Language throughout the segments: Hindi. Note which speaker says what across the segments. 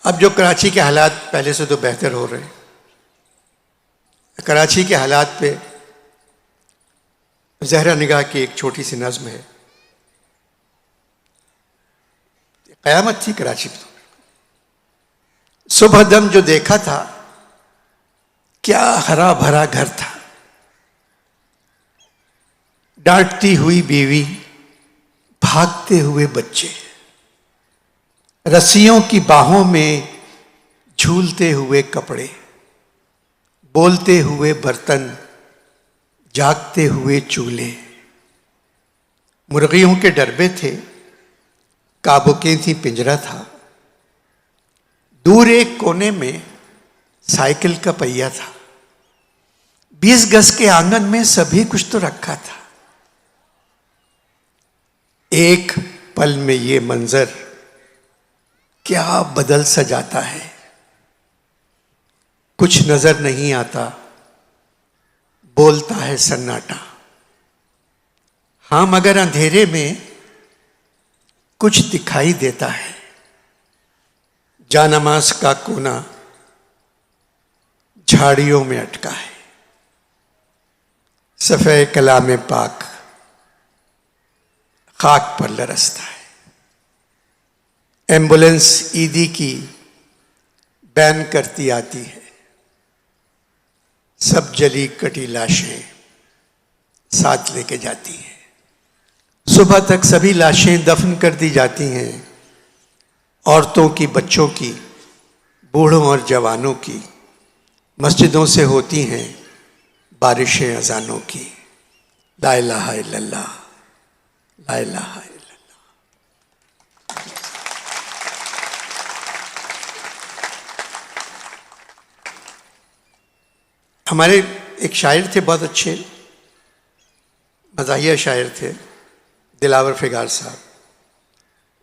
Speaker 1: अब जो कराची के हालात पहले से तो बेहतर हो रहे हैं। कराची के हालात पे ज़हरा निगाह की एक छोटी सी नज़्म है। क़यामत थी कराची में। सुबह दम जो देखा था क्या हरा भरा घर था। डांटती हुई बीवी, भागते हुए बच्चे, रस्सियों की बाहों में झूलते हुए कपड़े, बोलते हुए बर्तन, जागते हुए चूल्हे। मुर्गियों के डरबे थे, काबुकें थी, पिंजरा था। दूर एक कोने में साइकिल का पहिया था। 20 गज के आंगन में सभी कुछ तो रखा था। एक पल में ये मंजर क्या बदल सा जाता है। कुछ नजर नहीं आता, बोलता है सन्नाटा। हाँ मगर अंधेरे में कुछ दिखाई देता है। जानमाज का कोना झाड़ियों में अटका है। सफ़े कलाम पाक खाक पर लरसता है। एम्बुलेंस ईदी की बैन करती आती है। सब जली कटी लाशें साथ लेके जाती हैं। सुबह तक सभी लाशें दफन कर दी जाती हैं। औरतों की, बच्चों की, बूढ़ों और जवानों की। मस्जिदों से होती हैं बारिशें अजानों की। ला इलाहा इल्लल्लाह, ला इलाहा इल्लल्लाह। हमारे एक शायर थे, बहुत अच्छे मज़ाहिया शायर थे, दिलावर फिगार साहब।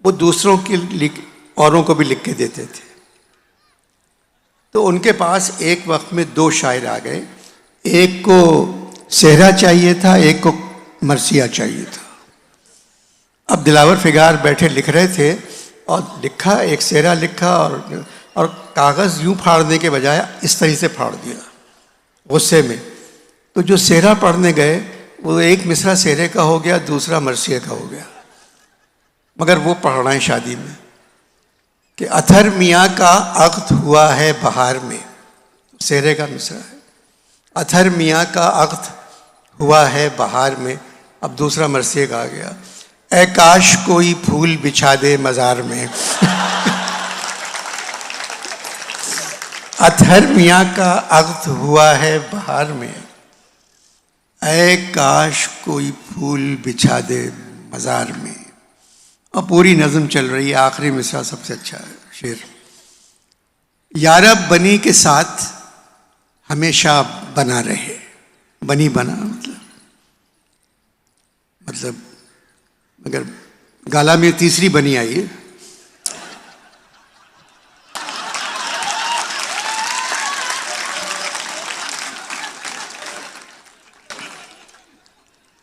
Speaker 1: वो दूसरों की औरों को भी लिख के देते थे। तो उनके पास एक वक्त में 2 शायर आ गए। एक को सेहरा चाहिए था, एक को मरसिया चाहिए था। अब दिलावर फिगार बैठे लिख रहे थे और लिखा, एक सेहरा लिखा और कागज़ यूं फाड़ने के बजाय इस तरह से फाड़ दिया गुस्से में। तो जो सेहरा पढ़ने गए वो एक मिसरा सेहरे का हो गया, दूसरा मरसिया का हो गया। मगर वो पढ़ रहे हैं शादी में कि अथर मियाँ का अक़्द हुआ है बहार में। सेहरे का मिसरा है, अथर मियाँ का अक़्द हुआ है बहार में। अब दूसरा मरसिया का आ गया, ऐ काश कोई फूल बिछा दे मज़ार में। अथर मियाँ का अक़्द हुआ है बहार में, ऐ काश कोई फूल बिछा दे मज़ार में। अब पूरी नज़म चल रही है। आखिरी मिसरा सबसे अच्छा है शेर। यारब बनी के साथ हमेशा बना रहे। बनी बना मतलब अगर गाला में तीसरी बनी आई है।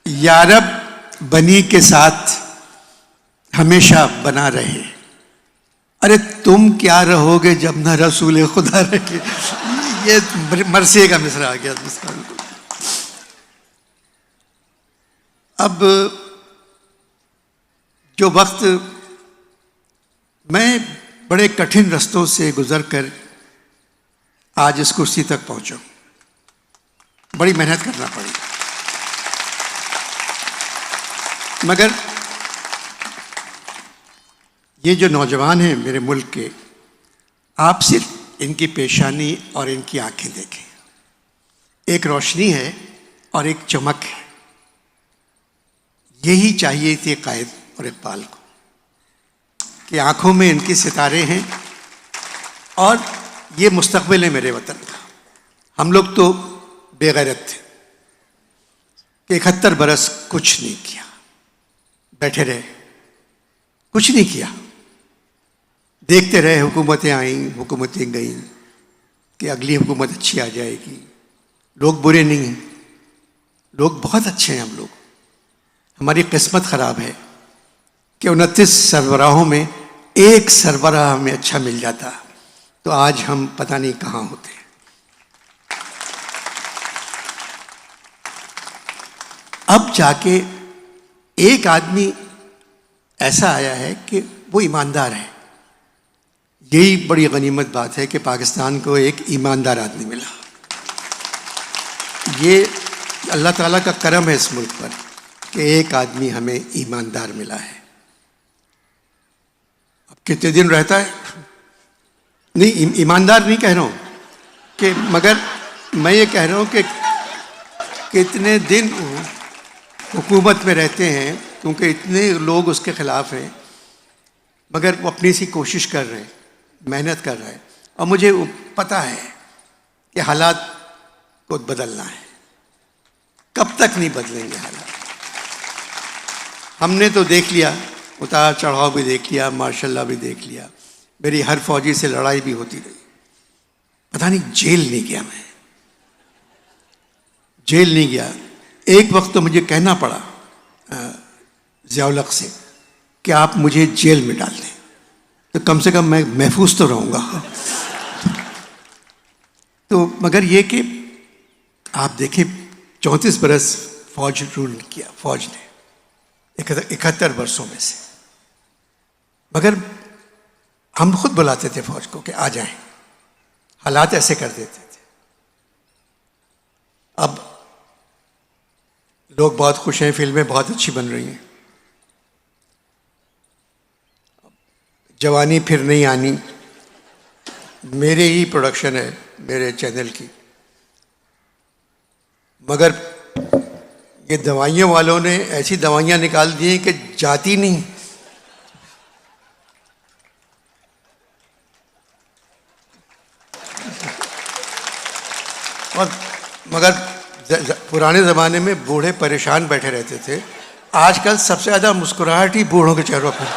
Speaker 1: यारब बनी के साथ हमेशा बना रहे। अरे तुम क्या रहोगे जब न रसूल खुदा रहे। ये मरसिए का मिसरा आ गया। अब जो वक्त मैं बड़े कठिन रास्तों से गुजर कर आज इस कुर्सी तक पहुंचा, बड़ी मेहनत करना पड़ी। मगर ये जो नौजवान हैं मेरे मुल्क के, आप सिर्फ इनकी पेशानी और इनकी आंखें देखें। एक रोशनी है और एक चमक है। यही चाहिए थी कायद और इकबाल को कि आंखों में इनके सितारे हैं और ये मुस्तकबिल है मेरे वतन का। हम लोग तो बेगैरत थे कि 71 बरस कुछ नहीं किया, बैठे रहे, कुछ नहीं किया, देखते रहे। हुकूमतें आईं, हुकूमतें गईं कि अगली हुकूमत अच्छी आ जाएगी। लोग बुरे नहीं हैं, लोग बहुत अच्छे हैं। हम लोग, हमारी किस्मत ख़राब है कि 29 सरबराहों में एक सरबराह हमें अच्छा मिल जाता तो आज हम पता नहीं कहाँ होते। अब जाके एक आदमी ऐसा आया है कि वो ईमानदार है। यही बड़ी गनीमत बात है कि पाकिस्तान को एक ईमानदार आदमी मिला। ये अल्लाह ताला का करम है इस मुल्क पर कि एक आदमी हमें ईमानदार मिला है। अब कितने दिन रहता है, नहीं ईमानदार नहीं कह रहा हूँ कि, मगर मैं ये कह रहा हूँ कि कितने दिन हुकूमत में रहते हैं, क्योंकि इतने लोग उसके ख़िलाफ़ हैं, मगर वो अपनी सी कोशिश कर रहे हैं, मेहनत कर रहे हैं। और मुझे पता है कि हालात को बदलना है। कब तक नहीं बदलेंगे हालात? हमने तो देख लिया, उतार चढ़ाव भी देख लिया, माशाल्लाह भी देख लिया। मेरी हर फौजी से लड़ाई भी होती रही। पता नहीं जेल नहीं गया मैं, जेल नहीं गया। एक वक्त तो मुझे कहना पड़ा ज़िया-उल हक़ से कि आप मुझे जेल में डाल दें तो कम से कम मैं महफूज तो रहूँगा। तो मगर ये कि आप देखें 34 बरस फौज रूल किया, फौज ने 71 वर्षों में से, मगर हम खुद बुलाते थे फौज को कि आ जाएं, हालात ऐसे कर देते थे। अब लोग बहुत खुश हैं, फिल्में बहुत अच्छी बन रही हैं। जवानी फिर नहीं आनी मेरे ही प्रोडक्शन है, मेरे चैनल की, मगर ये दवाइयों वालों ने ऐसी दवाइयाँ निकाल दी हैं कि जाती नहीं। और मगर पुराने ज़माने में बूढ़े परेशान बैठे रहते थे, आजकल सबसे ज़्यादा मुस्कुराहट ही बूढ़ों के चेहरों पर।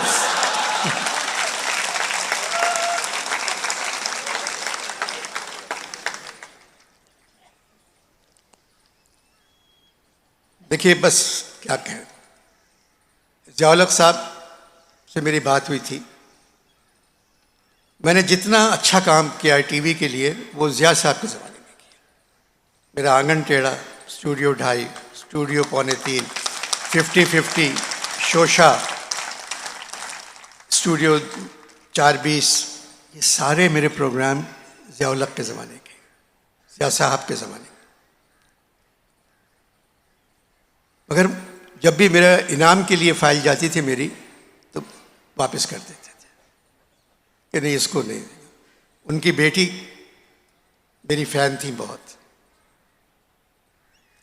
Speaker 1: देखिए, बस क्या कहें, ज़िया-उल हक़ साहब से मेरी बात हुई थी। मैंने जितना अच्छा काम किया है टीवी के लिए वो ज़िया साहब के ज़माने में किया। मेरा आंगन टेढ़ा, स्टूडियो 2.5, स्टूडियो 2.25, 50-50, शोशा, स्टूडियो 4-20, ये सारे मेरे प्रोग्राम ज़िया-उल हक़ के ज़माने के, ज़िया साहब के ज़माने के। मगर जब भी मेरा इनाम के लिए फाइल जाती थी मेरी, तो वापस कर देते थे कि नहीं, इसको नहीं। उनकी बेटी मेरी फ़ैन थी बहुत,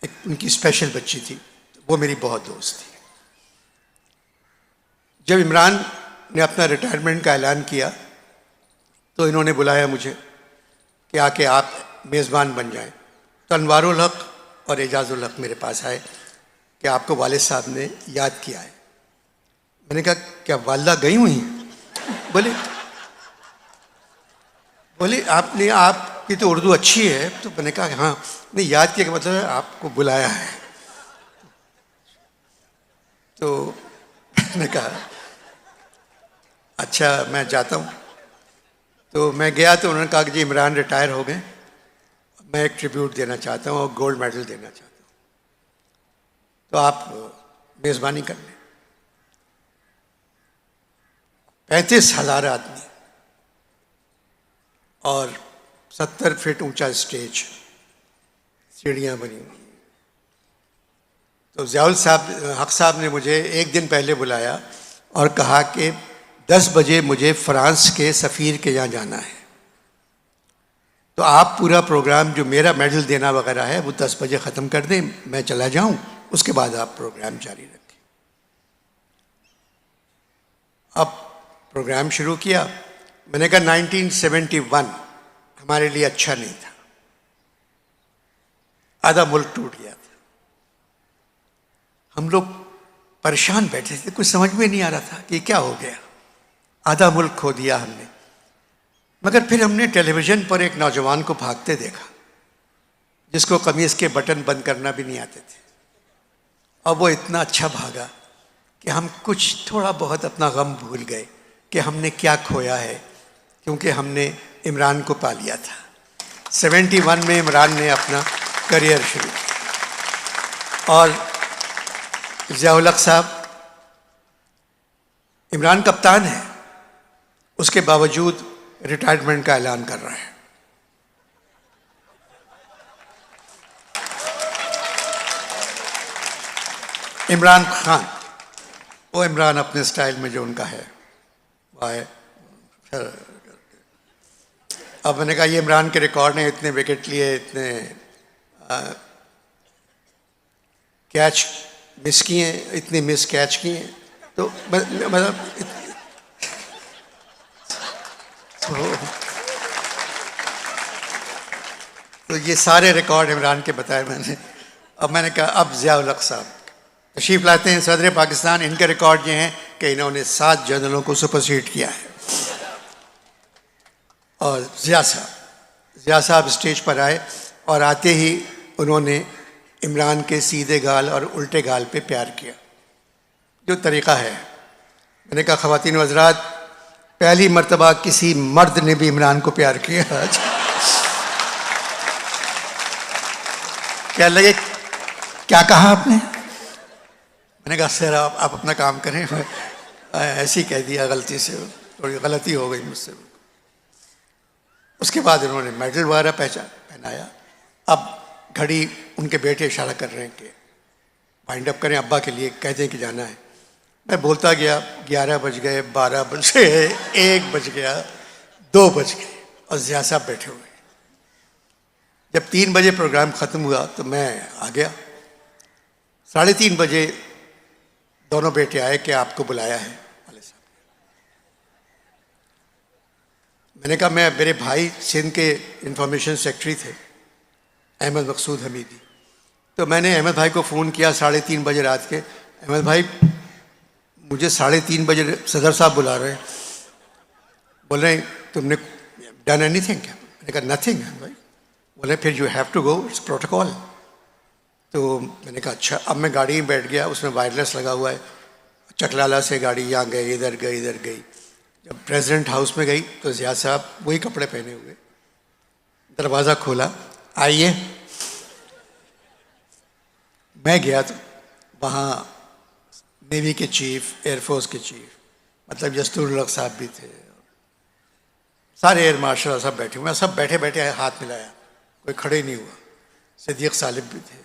Speaker 1: एक उनकी स्पेशल बच्ची थी, वो मेरी बहुत दोस्त थी। जब इमरान ने अपना रिटायरमेंट का ऐलान किया तो इन्होंने बुलाया मुझे कि आके आप मेज़बान बन जाएं। तो अनवारुल हक़ और एजाज़ुल हक़ मेरे पास आए कि आपको वालिद साहब ने याद किया है। मैंने कहा क्या वालिदा गई हुई हैं? बोले आपने, आपकी तो उर्दू अच्छी है। तो मैंने कहा हाँ, नहीं याद किया का मतलब है आपको बुलाया है। तो मैंने कहा अच्छा मैं जाता हूँ। तो मैं गया तो उन्होंने कहा कि जी इमरान रिटायर हो गए, मैं एक ट्रिब्यूट देना चाहता हूँ और गोल्ड मेडल देना चाहता हूँ, तो आप मेज़बानी कर लें। 35,000 आदमी और 70 फीट ऊंचा स्टेज, सीढ़ियाँ बनी हुई। तो ज़िया-उल हक़ साहब ने मुझे एक दिन पहले बुलाया और कहा कि 10 बजे मुझे फ्रांस के सफ़ीर के यहाँ जाना है, तो आप पूरा प्रोग्राम जो मेरा मेडल देना वगैरह है वो 10 बजे ख़त्म कर दें, मैं चला जाऊँ, उसके बाद आप प्रोग्राम जारी रखें। अब प्रोग्राम शुरू किया। मैंने कहा 1971 हमारे लिए अच्छा नहीं था, आधा मुल्क टूट गया था, हम लोग परेशान बैठे थे, कुछ समझ में नहीं आ रहा था कि क्या हो गया, आधा मुल्क खो दिया हमने। मगर फिर हमने टेलीविज़न पर एक नौजवान को भागते देखा जिसको कमीज़ के बटन बंद करना भी नहीं आते थे, और वो इतना अच्छा भागा कि हम कुछ थोड़ा बहुत अपना गम भूल गए कि हमने क्या खोया है, क्योंकि हमने इमरान को पा लिया था। 71 में इमरान ने अपना करियर शुरू किया और ज़िया-उल हक साहब इमरान कप्तान है, उसके बावजूद रिटायरमेंट का ऐलान कर रहा है। इमरान खान, वो इमरान अपने स्टाइल में जो उनका है वो है। अब मैंने कहा ये इमरान के रिकॉर्ड ने इतने विकेट लिए, इतने कैच मिस किए, इतने मिस कैच किए, तो मतलब तो ये सारे रिकॉर्ड इमरान के बताए मैंने। अब मैंने कहा अब ज़िया-उल हक साहब तशरीफ लाते हैं, सदर पाकिस्तान। इनके रिकॉर्ड ये हैं कि इन्होंने 7 जनरलों को सुपरसीड किया है। और ज़िया साहब स्टेज पर आए और आते ही उन्होंने इमरान के सीधे गाल और उल्टे गाल पे प्यार किया, जो तरीक़ा है। मैंने कहा ख़वातीन व हज़रात, पहली मर्तबा किसी मर्द ने भी इमरान को प्यार किया आज। क्या लगे, क्या कहा आपने? मैंने कहा सर आप अपना काम करें, ऐसे ही कह दिया गलती से, थोड़ी गलती हो गई मुझसे। उसके बाद उन्होंने मेडल वगैरह पहनाया। अब घड़ी उनके बेटे इशारा कर रहे हैं कि वाइंड अप करें, अब्बा के लिए कह दें कि जाना है। मैं बोलता गया, 11 बज गए, 12 बज गए, 1 बज गया, 2 बज गए और ज़िया साहब बैठे हुए। जब 3 बजे प्रोग्राम ख़त्म हुआ तो मैं आ गया। 3:30 बजे दोनों बेटे आए कि आपको बुलाया है वाले साहब। मैंने कहा मेरे भाई सिंध के इंफॉर्मेशन सेक्रेटरी थे, अहमद मकसूद हमीदी, तो मैंने अहमद भाई को फ़ोन किया 3:30 बजे रात के, अहमद भाई मुझे 3:30 बजे सदर साहब बुला रहे हैं, बोल रहे हैं तुमने डन एनीथिंग क्या? मैंने कहा नथिंग भाई। बोले फिर you have to go, it's protocol. तो मैंने कहा अच्छा। अब मैं गाड़ी में बैठ गया, उसमें वायरलेस लगा हुआ है, चकलाला से गाड़ी यहाँ गई, इधर गई, इधर गई। जब प्रेसिडेंट हाउस में गई तो ज़िया साहब वही कपड़े पहने हुए, दरवाज़ा खोला, आइए। मैं गया तो वहाँ नेवी के चीफ, एयरफोर्स के चीफ, मतलब यस्तुर हक साहब भी थे, सारे एयर मार्शल सब बैठे हुए। सब बैठे बैठे हाथ मिलाया, कोई खड़े नहीं हुआ। सिद्दीक सालिब भी थे,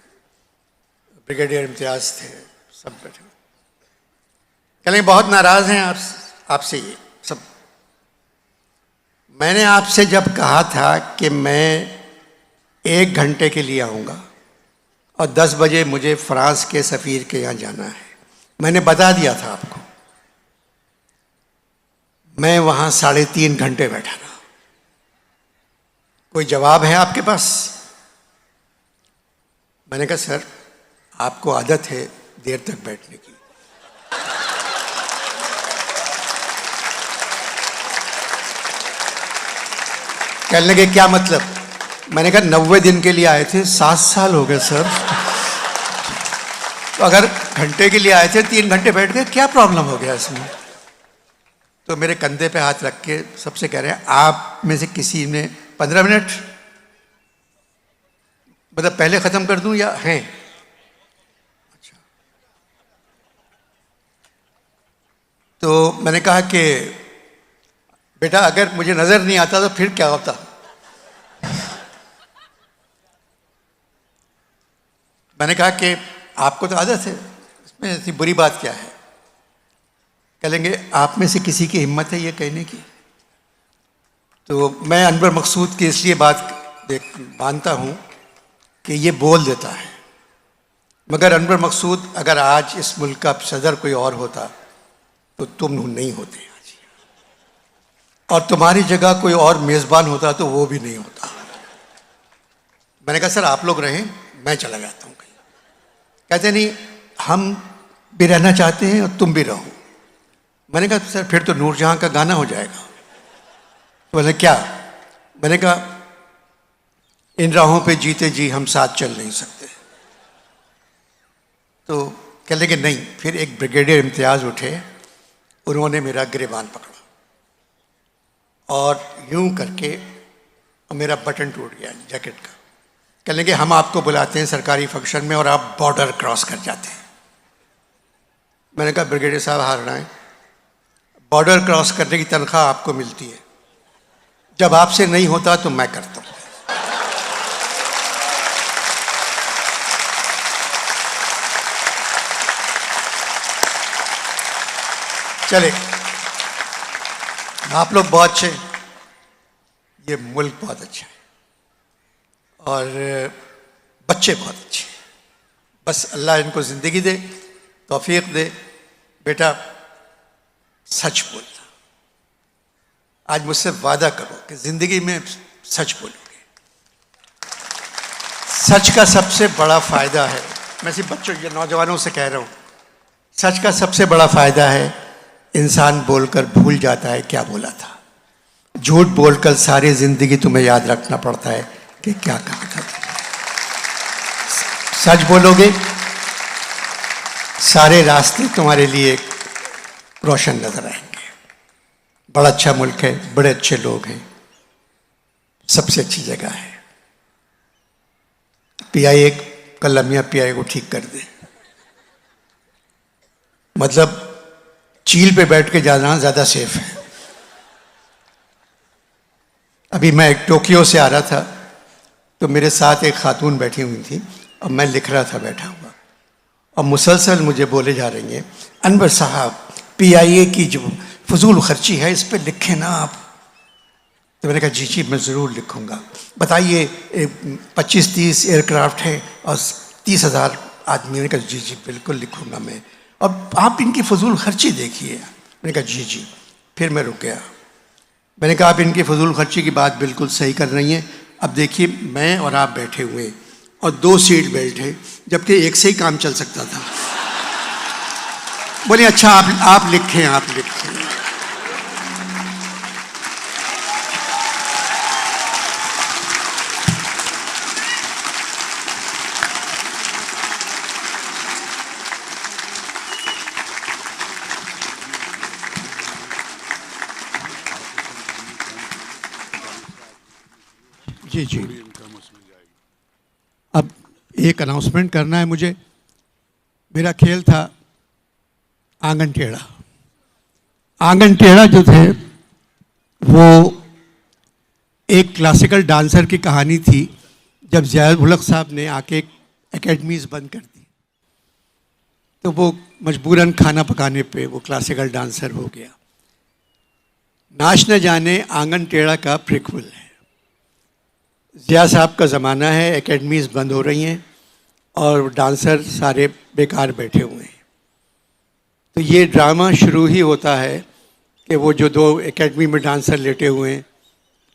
Speaker 1: ब्रिगेडियर इम्तियाज़ थे, सब बैठे हुए। कहें बहुत नाराज़ हैं आपसे ये सब। मैंने आपसे जब कहा था कि मैं 1 घंटे के लिए आऊँगा और 10 बजे मुझे फ्रांस के सफ़ीर के यहाँ जाना है, मैंने बता दिया था आपको। मैं वहाँ 3.5 घंटे बैठा रहा। कोई जवाब है आपके पास? मैंने कहा सर आपको आदत है देर तक बैठने की। कहने लगे क्या मतलब? मैंने कहा 90 दिन के लिए आए थे, 7 साल हो गए सर। तो अगर घंटे के लिए आए थे 3 घंटे बैठ गए, क्या प्रॉब्लम हो गया इसमें? तो मेरे कंधे पे हाथ रख के सबसे कह रहे हैं आप में से किसी ने 15 मिनट, मतलब पहले ख़त्म कर दूं या हैं? अच्छा। तो मैंने कहा कि बेटा अगर मुझे नज़र नहीं आता तो फिर क्या होता? मैंने कहा कि आपको तो आदत है, इसमें ऐसी बुरी बात क्या है? कहेंगे आप में से किसी की हिम्मत है ये कहने की? तो मैं अनवर मकसूद की इसलिए बात मानता हूँ कि ये बोल देता है, मगर अनवर मकसूद अगर आज इस मुल्क का सदर कोई और होता तो तुम नहीं होते आज, और तुम्हारी जगह कोई और मेज़बान होता तो वो भी नहीं होता। मैंने कहा सर आप लोग रहें, मैं चला जाता हूँ कहीं। कहते नहीं हम भी रहना चाहते हैं और तुम भी रहो। मैंने कहा सर फिर तो नूरजहां का गाना हो जाएगा। तो बोले क्या? मैंने कहा इन राहों पे जीते जी हम साथ चल नहीं सकते। तो कह लगे नहीं। फिर एक ब्रिगेडियर इम्तियाज़ उठे, उन्होंने मेरा गिरेबान पकड़ा और यूं करके और मेरा बटन टूट गया जैकेट का। कह लेंगे हम आपको बुलाते हैं सरकारी फंक्शन में और आप बॉर्डर क्रॉस कर जाते हैं। मैंने कहा ब्रिगेडियर साहब हार रहे हैं, बॉर्डर क्रॉस करने की तनख्वाह आपको मिलती है, जब आपसे नहीं होता तो मैं करता हूं। चले, आप लोग बहुत अच्छे, ये मुल्क बहुत अच्छा है और बच्चे बहुत अच्छे हैं। बस अल्लाह इनको जिंदगी दे, तौफीक दे। बेटा सच बोलना, आज मुझसे वादा करो कि जिंदगी में सच बोलोगे। सच का सबसे बड़ा फायदा है, मैं सिर्फ बच्चों या नौजवानों से कह रहा हूं, सच का सबसे बड़ा फायदा है इंसान बोलकर भूल जाता है क्या बोला था। झूठ बोलकर सारी जिंदगी तुम्हें याद रखना पड़ता है कि क्या कहा था। सच बोलोगे, सारे रास्ते तुम्हारे लिए रोशन नजर आएंगे। बड़ा अच्छा मुल्क है, बड़े अच्छे लोग हैं, सबसे अच्छी जगह है। पीआईए कल मियां पीआईए को ठीक कर दे, मतलब चील पे बैठ के जाना ज्यादा सेफ है। अभी मैं टोक्यो से आ रहा था तो मेरे साथ एक खातून बैठी हुई थी और मैं लिख रहा था बैठा हुआ, और मुसलसल मुझे बोले जा रही हैं, अनवर साहब पीआईए की जो फजूल खर्ची है इस पर लिखें ना आप। तो मैंने कहा जी जी मैं ज़रूर लिखूंगा, बताइए 25-30 एयरक्राफ्ट है और 30,000 आदमी। मैंने कहा जी जी बिल्कुल लिखूंगा मैं, और आप इनकी फजूल खर्ची देखिए। मैंने कहा जी जी। फिर मैं रुक गया, मैंने कहा आप इनकी फजूल खर्ची की बात बिल्कुल सही कर रही हैं। अब देखिए मैं और आप बैठे हुए हैं और 2 सीट बेल्ट है, जबकि एक से ही काम चल सकता था। बोले अच्छा आप लिखें, आप लिखें। जी जी, अब एक अनाउंसमेंट करना है मुझे। मेरा खेल था आंगन टेढ़ा। आंगन टेढ़ा जो थे वो एक क्लासिकल डांसर की कहानी थी, जब ज़िया-उल-हक साहब ने आके एकेडमीज बंद कर दी तो वो मजबूरन खाना पकाने पे वो क्लासिकल डांसर हो गया। नाच न जाने आंगन टेढ़ा का प्रिक्वल है। ज़िया साहब का ज़माना है, एकेडमीज बंद हो रही हैं और डांसर सारे बेकार बैठे हुए हैं। तो ये ड्रामा शुरू ही होता है कि वो जो 2 एकेडमी में डांसर लेटे हुए हैं,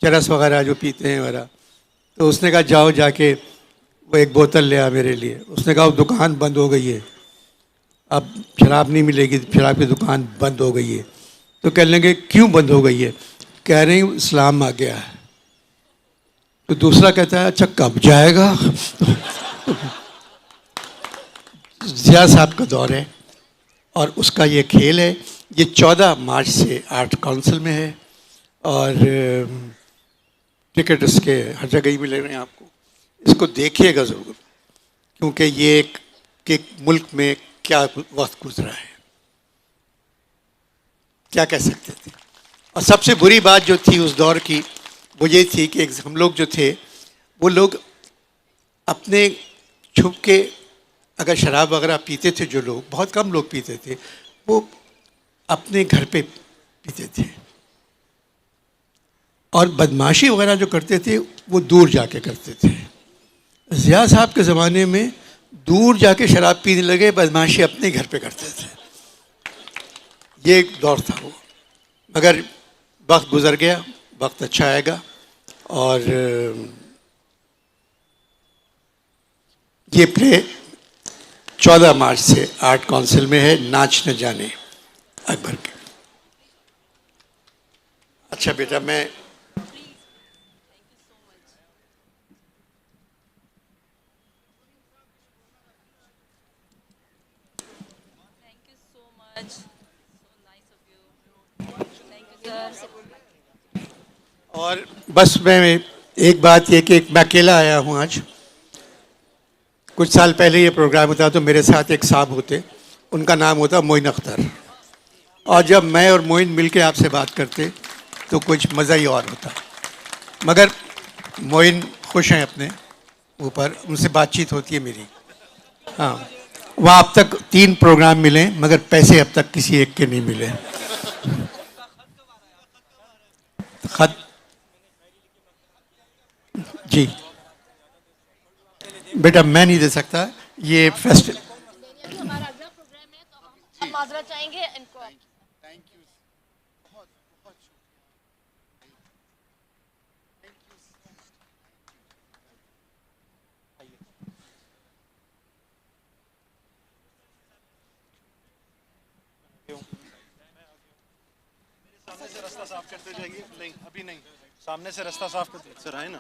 Speaker 1: चरस वगैरह जो पीते हैं वगैरह, तो उसने कहा जाओ जाके वो एक बोतल ले आ मेरे लिए। उसने कहा दुकान बंद हो गई है, अब शराब नहीं मिलेगी, शराब की दुकान बंद हो गई है। तो कह लेंगे क्यों बंद हो गई है? कह रहे हैं इस्लाम आ गया है। तो दूसरा कहता है अच्छा कब जाएगा? ज़िया साहब का दौर है और उसका ये खेल है। ये 14 मार्च से आर्ट काउंसिल में है और टिकट इसके हर जगह ही मिल रहे हैं आपको। इसको देखिएगा ज़रूर, क्योंकि ये एक मुल्क में क्या वक्त गुजरा है, क्या कह सकते थे। और सबसे बुरी बात जो थी उस दौर की वो ये थी कि हम लोग जो थे वो लोग अपने छुप के अगर शराब वगैरह पीते थे, जो लोग बहुत कम लोग पीते थे, वो अपने घर पे पीते थे और बदमाशी वगैरह जो करते थे वो दूर जाके करते थे। ज़िया साहब के ज़माने में दूर जाके शराब पीने लगे, बदमाशी अपने घर पे करते थे। ये एक दौर था वो, मगर वक्त गुजर गया, वक्त अच्छा आएगा। और ये प्ले 14 मार्च से आर्ट काउंसिल में है, नाच न जाने अकबर के। अच्छा बेटा मैं
Speaker 2: Much. So nice of you. Thank you, sir.
Speaker 1: और बस मैं एक बात ये कि मैं अकेला आया हूँ आज। कुछ साल पहले ये प्रोग्राम होता तो मेरे साथ एक साहब होते, उनका नाम होता मोइन अख्तर। और जब मैं और मोइन मिलके आपसे बात करते तो कुछ मज़ा ही और होता। मगर मोइन खुश हैं अपने ऊपर, उनसे बातचीत होती है मेरी। हाँ, वहाँ अब तक 3 प्रोग्राम मिले मगर पैसे अब तक किसी एक के नहीं मिले। खत जी बेटा मैं नहीं दे सकता, ये फेस्ट।
Speaker 2: हमारा अगला प्रोग्राम है तो हम माजरत चाहेंगे इनको।
Speaker 3: सामने से रास्ता साफ करते जाइए। नहीं अभी नहीं, सामने से रास्ता साफ करते सर, है ना।